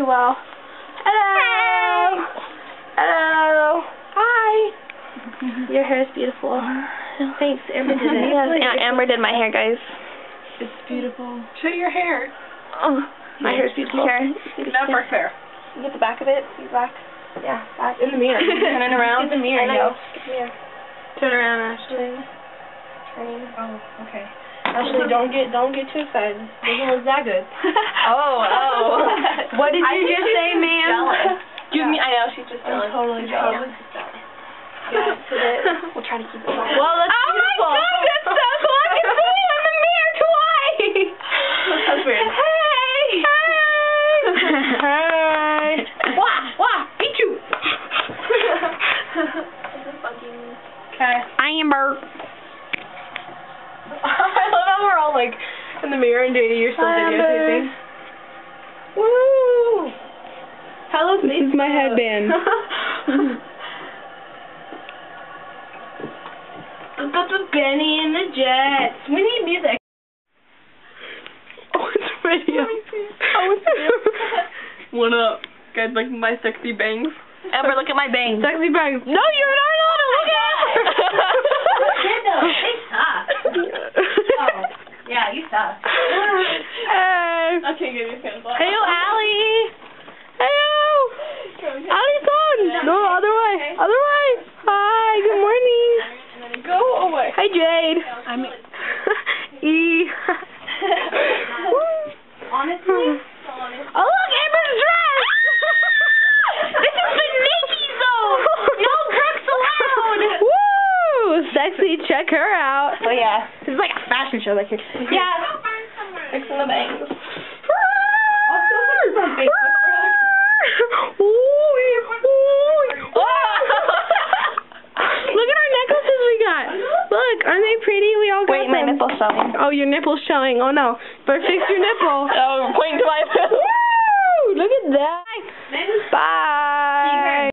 well. Hello. Hello. Hi. Your hair is beautiful. Thanks, Amber did it. Yes, Amber did my hair, guys. It's beautiful. Show your hair. Oh, my hair is beautiful. Here. Not for fair. You get the back of it. See the back? Yeah, back. In the mirror. Turn it around. In the mirror. I know. Get the mirror. Turn around, Ashley. Turn. Oh, okay. Ashley, don't get too excited. It doesn't look that good. Oh. What did you just say, ma'am? Excuse me. I know she's just jealous. I'm totally jealous. Yeah, we'll try to keep it on. Well, that's beautiful. beautiful. Oh my God, that's so cool! I can see you in the mirror twice. That's weird. Hey. Hey. Wah, beat you. Okay. Amber. I love how we're all like in the mirror and doing your still videotaping. Woo! Hello, This is my headband. That's with Benny and the Jets. We need music. Oh, it's a video. Oh, it's a video. What up? Guys, like my sexy bangs? Amber, look at my bangs. Sexy bangs. No, you're not allowed to look at it. They suck. Oh, yeah, you suck. Hey. I can't get these hands off. Heyo, Allie. Heyo. Allie's on. No, other way. Other way. Hi, good morning. Go away. Hi, Jade. I'm E. Honestly? Oh, look, Amber's dress. This is the Nikki zone. No crooks allowed. Woo! Sexy. Check her out. Oh, yeah. This is like a fashion show back here. Yeah. fixing the bangs. Look at our necklaces we got. Look, aren't they pretty? We all got them. Wait, my nipple's showing. Oh, your nipple's showing. Oh, no. But fix your nipple. Oh, pointing to my nipple. Woo! Look at that. Bye.